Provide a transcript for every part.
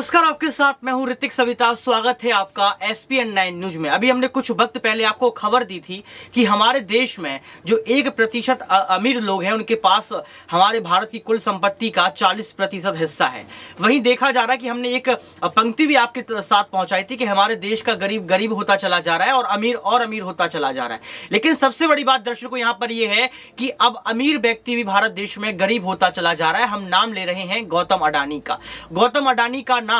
नमस्कार, आपके साथ मैं हूं ऋतिक सविता। स्वागत है आपका SPN 9 न्यूज में। अभी हमने कुछ वक्त पहले आपको खबर दी थी कि हमारे देश में जो 1% अमीर लोग हैं उनके पास हमारे भारत की कुल संपत्ति का 40% हिस्सा है। वहीं देखा जा रहा है कि हमने एक पंक्ति भी आपके साथ पहुंचाई थी कि हमारे देश का गरीब गरीब होता चला जा रहा है और अमीर होता चला जा रहा है। लेकिन सबसे बड़ी बात दर्शकों यहाँ पर यह है कि अब अमीर व्यक्ति भी भारत देश में गरीब होता चला जा रहा है। हम नाम ले रहे हैं गौतम अडानी का। गौतम अडानी का नाम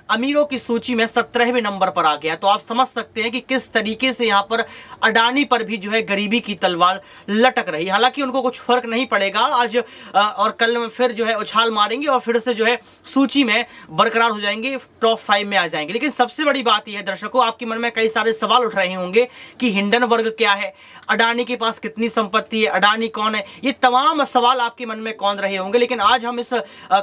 अमीरों की सूची में 17वें नंबर पर आ गया। तो आप समझ सकते हैं कि किस तरीके से यहाँ पर अडानी पर भी जो है गरीबी की तलवार लटक रही है। हालांकि उनको कुछ फर्क नहीं पड़ेगा, आज और कल में फिर जो है उछाल मारेंगे और फिर से जो है सूची में बरकरार हो जाएंगे, टॉप 5 में आ जाएंगे। लेकिन सबसे बड़ी बात यह है दर्शकों, आपके मन में कई सारे सवाल उठ रहे होंगे कि हिंडनबर्ग क्या है, अडानी के पास कितनी संपत्ति है, अडानी कौन है, ये तमाम सवाल आपके मन में कौन रहे होंगे। लेकिन आज हम इस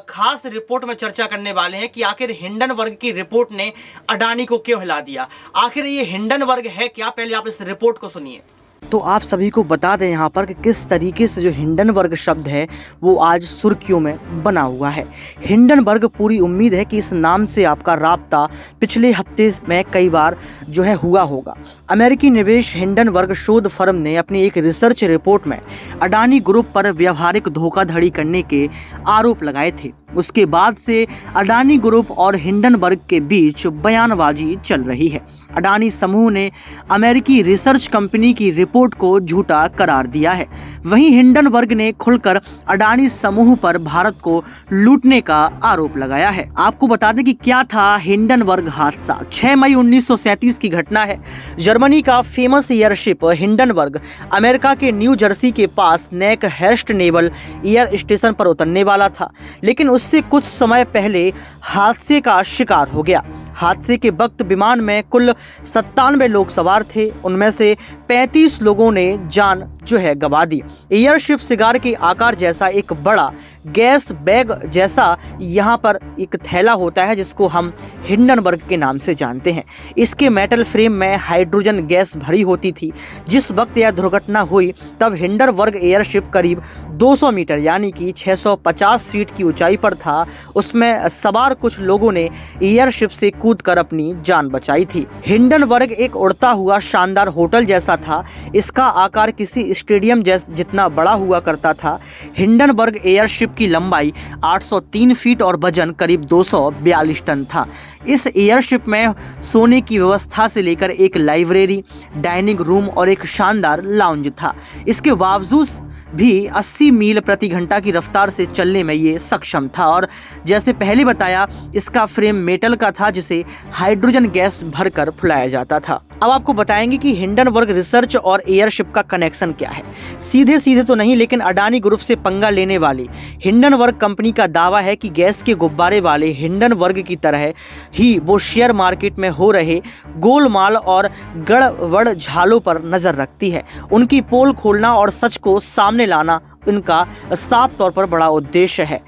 खास रिपोर्ट में चर्चा करने वाले हैं कि आखिर हिंडनबर्ग की रिपोर्ट ने अडानी को क्यों हिला दिया। आखिर ये हिंडनबर्ग है क्या, पहले आप इस रिपोर्ट को सुनिए। तो आप सभी को बता दें यहाँ पर कि किस तरीके से जो हिंडनबर्ग शब्द है वो आज सुर्खियों में बना हुआ है। हिंडनबर्ग, पूरी उम्मीद है कि इस नाम से आपका राब्ता पिछले हफ्ते में कई बार जो है हुआ होगा। अमेरिकी निवेश हिंडनबर्ग शोध फर्म ने अपनी एक रिसर्च रिपोर्ट में अडानी ग्रुप पर व्यावहारिक धोखाधड़ी करने के आरोप लगाए थे। उसके बाद से अडानी ग्रुप और हिंडनबर्ग के बीच बयानबाजी चल रही है। अडानी समूह ने अमेरिकी रिसर्च कंपनी की रिपोर्ट को झूठा करार दिया है। वहीं हिंडनबर्ग ने खुलकर अडानी समूह पर भारत को लूटने का आरोप लगाया है। आपको बता दें कि क्या था हिंडनबर्ग हादसा। 6 मई 1937 की घटना है। जर्मनी का फेमस एयरशिप हिंडनबर्ग अमेरिका के न्यू जर्सी के पास नेक हेस्ट नेवल एयर स्टेशन पर उतरने वाला था, लेकिन उससे कुछ समय पहले हादसे का शिकार हो गया। हादसे के वक्त विमान में कुल 97 लोग सवार थे। उनमें से 35 लोगों ने जान जो है गंवा दी। एयरशिप सिगार के आकार जैसा एक बड़ा गैस बैग जैसा यहाँ पर एक थैला होता है जिसको हम हिंडनबर्ग के नाम से जानते हैं। इसके मेटल फ्रेम में हाइड्रोजन गैस भरी होती थी। जिस वक्त यह दुर्घटना हुई तब हिंडनबर्ग एयरशिप करीब 200 मीटर यानी कि 650 फीट की ऊंचाई पर था। उसमें सवार कुछ लोगों ने एयरशिप से कूदकर अपनी जान बचाई थी। हिंडनबर्ग एक उड़ता हुआ शानदार होटल जैसा था। इसका आकार किसी स्टेडियम जितना बड़ा हुआ करता था। हिंडनबर्ग एयरशिप की लंबाई 803 फीट और वजन करीब 242 टन था। इस एयरशिप में सोने की व्यवस्था से लेकर एक लाइब्रेरी, डाइनिंग रूम और एक शानदार लाउंज था। इसके बावजूद भी 80 मील प्रति घंटा की रफ्तार से चलने में ये सक्षम था। और जैसे पहले बताया, इसका फ्रेम मेटल का था जिसे हाइड्रोजन गैस भरकर फुलाया जाता था। अब आपको बताएंगे कि हिंडनबर्ग रिसर्च और एयरशिप का कनेक्शन क्या है। सीधे सीधे तो नहीं, लेकिन अडानी ग्रुप से पंगा लेने वाली हिंडनबर्ग कंपनी का दावा है कि गैस के गुब्बारे वाले हिंडनबर्ग की तरह ही वो शेयर मार्केट में हो रहे गोलमाल और गड़बड़ झालों पर नजर रखती है। उनकी पोल खोलना और सच को सामने लाना इनका साफ तौर पर बड़ा उद्देश्य है।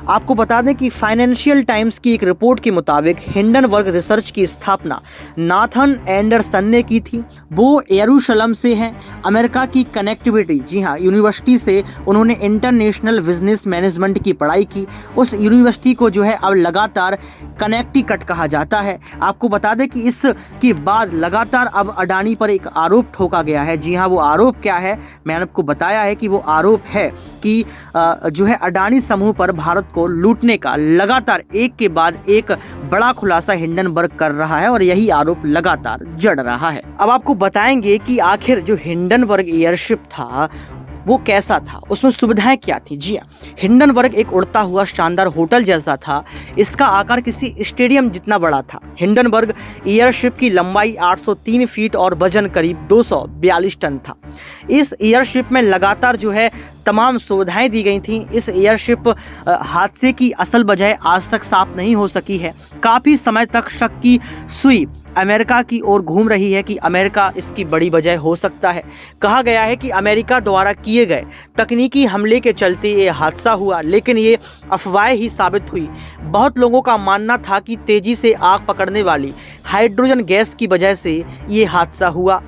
आपको बता दें कि फाइनेंशियल टाइम्स की एक रिपोर्ट के मुताबिक हिंडनबर्ग रिसर्च की स्थापना नाथन एंडरसन ने की थी। वो यरूशलेम से हैं। अमेरिका की कनेक्टिविटी, जी हाँ, यूनिवर्सिटी से उन्होंने इंटरनेशनल बिजनेस मैनेजमेंट की पढ़ाई की। उस यूनिवर्सिटी को जो है अब लगातार कनेक्टिकट कहा जाता है। आपको बता दें कि इसके बाद लगातार अब अडानी पर एक आरोप ठोका गया है। जी हाँ, वो आरोप क्या है, मैंने आपको बताया है कि वो आरोप है कि जो है अडानी समूह पर भारत को लूटने का लगातार एक के बाद एक बड़ा खुलासा हिंडनबर्ग कर रहा है और यही आरोप लगातार जड़ रहा है। अब आपको बताएंगे कि आखिर जो हिंडनबर्ग एयरशिप था वो कैसा था, उसमें सुविधाएं क्या थी। जी हाँ, हिंडनबर्ग एक उड़ता हुआ शानदार होटल जैसा था। इसका आकार किसी स्टेडियम जितना बड़ा था। हिंडनबर्ग एयरशिप की लंबाई 803 फीट और वजन करीब 242 टन था। इस एयरशिप में लगातार जो है तमाम सुविधाएं दी गई थीं। इस एयरशिप हादसे की असल वजह आज तक साफ नहीं हो सकी है। काफ़ी समय तक शक की सुई अमेरिका की ओर घूम रही है कि अमेरिका इसकी बड़ी वजह हो सकता है। कहा गया है कि अमेरिका द्वारा किए गए तकनीकी हमले के चलते ये हादसा हुआ, लेकिन ये अफवाह ही साबित हुई। बहुत लोगों का मानना था कि तेजी से आग पकड़ने वाली हाइड्रोजन गैस की वजह से ये हादसा हुआ।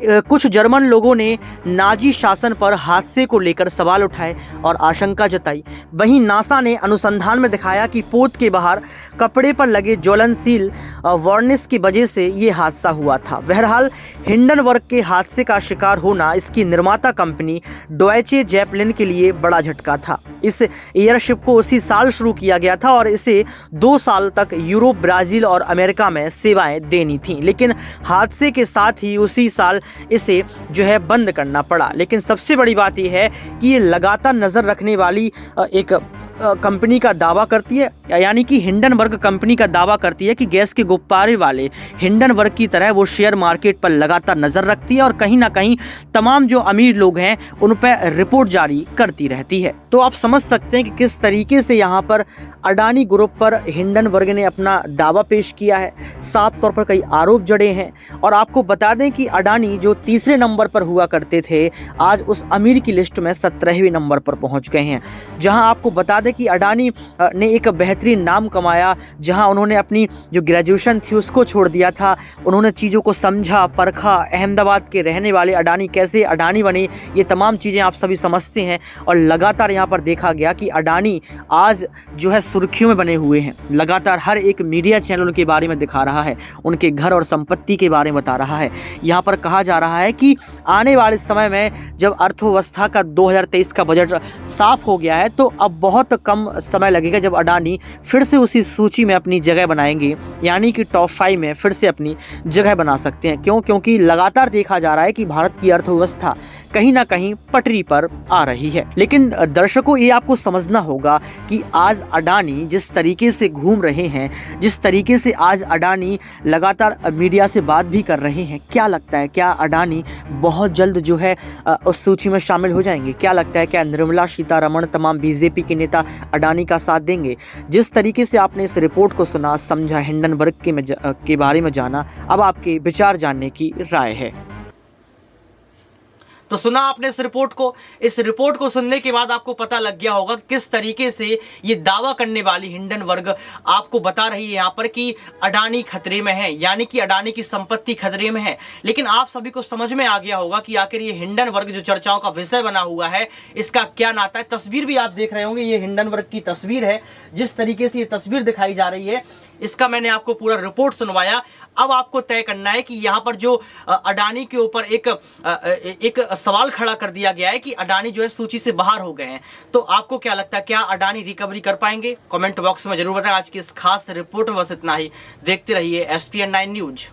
कुछ जर्मन लोगों ने नाजी शासन पर हादसे को लेकर सवाल उठाए और आशंका जताई। वहीं नासा ने अनुसंधान में दिखाया कि पोत के बाहर कपड़े पर लगे ज्वलनशील वार्निश की वजह से ये हादसा हुआ था। बहरहाल हिंडनबर्ग के हादसे का शिकार होना इसकी निर्माता कंपनी डॉयचे ज़ेपेलिन के लिए बड़ा झटका था। इस एयरशिप को उसी साल शुरू किया गया था और इसे 2 साल तक यूरोप, ब्राजील और अमेरिका में सेवाएं देनी थी, लेकिन हादसे के साथ ही उसी साल इसे जो है बंद करना पड़ा। लेकिन सबसे बड़ी बात यह है कि ये लगातार नज़र रखने वाली एक कंपनी का दावा करती है, यानी कि हिंडनबर्ग कंपनी का दावा करती है कि गैस के गुब्बारे वाले हिंडनबर्ग की तरह वो शेयर मार्केट पर लगातार नज़र रखती है और कहीं ना कहीं तमाम जो अमीर लोग हैं उन पर रिपोर्ट जारी करती रहती है। तो आप समझ सकते हैं कि किस तरीके से यहाँ पर अडानी ग्रुप पर हिंडनबर्ग ने अपना दावा पेश किया है। साफ तौर पर कई आरोप जड़े हैं और आपको बता दें कि अडानी जो तीसरे नंबर पर हुआ करते थे, आज उस अमीर की लिस्ट में 17वें नंबर पर पहुँच गए हैं। जहाँ आपको बता कि अडानी ने एक बेहतरीन नाम कमाया, जहां उन्होंने अपनी जो ग्रेजुएशन थी उसको छोड़ दिया था। उन्होंने चीज़ों को समझा, परखा। अहमदाबाद के रहने वाले अडानी कैसे अडानी बने, ये तमाम चीज़ें आप सभी समझते हैं और लगातार यहां पर देखा गया कि अडानी आज जो है सुर्खियों में बने हुए हैं। लगातार हर एक मीडिया चैनल उनके बारे में दिखा रहा है, उनके घर और संपत्ति के बारे में बता रहा है। यहाँ पर कहा जा रहा है कि आने वाले समय में जब अर्थव्यवस्था का 2023 का बजट साफ हो गया है तो अब बहुत कम समय लगेगा जब अडानी फिर से उसी सूची में अपनी जगह बनाएंगे, यानी कि टॉप 5 में फिर से अपनी जगह बना सकते हैं। क्योंकि लगातार देखा जा रहा है कि भारत की अर्थव्यवस्था कहीं ना कहीं पटरी पर आ रही है। लेकिन दर्शकों, ये आपको समझना होगा कि आज अडानी जिस तरीके से घूम रहे हैं, जिस तरीके से आज अडानी लगातार मीडिया से बात भी कर रहे हैं, क्या लगता है क्या अडानी बहुत जल्द जो है उस सूची में शामिल हो जाएंगे? क्या लगता है क्या निर्मला सीतारमण, तमाम बीजेपी के नेता अडानी का साथ देंगे? जिस तरीके से आपने इस रिपोर्ट को सुना, समझा, हिंडनबर्ग के बारे में जाना, अब आपके विचार जानने की राय है। तो सुना आपने इस रिपोर्ट को सुनने के बाद आपको पता लग गया होगा किस तरीके से ये दावा करने वाली हिंडनबर्ग आपको बता रही है यहाँ पर कि अडानी खतरे में है, यानी कि अडानी की संपत्ति खतरे में है। लेकिन आप सभी को समझ में आ गया होगा कि आखिर ये हिंडनबर्ग जो चर्चाओं का विषय बना हुआ है, इसका क्या नाता है। तस्वीर भी आप देख रहे होंगे, ये हिंडनबर्ग की तस्वीर है। जिस तरीके से ये तस्वीर दिखाई जा रही है, इसका मैंने आपको पूरा रिपोर्ट सुनवाया। अब आपको तय करना है कि यहाँ पर जो अडानी के ऊपर एक सवाल खड़ा कर दिया गया है कि अडानी जो है सूची से बाहर हो गए हैं, तो आपको क्या लगता है, क्या अडानी रिकवरी कर पाएंगे? कमेंट बॉक्स में जरूर बताएं। आज की इस खास रिपोर्ट में बस इतना ही। देखते रहिए SPN9 न्यूज।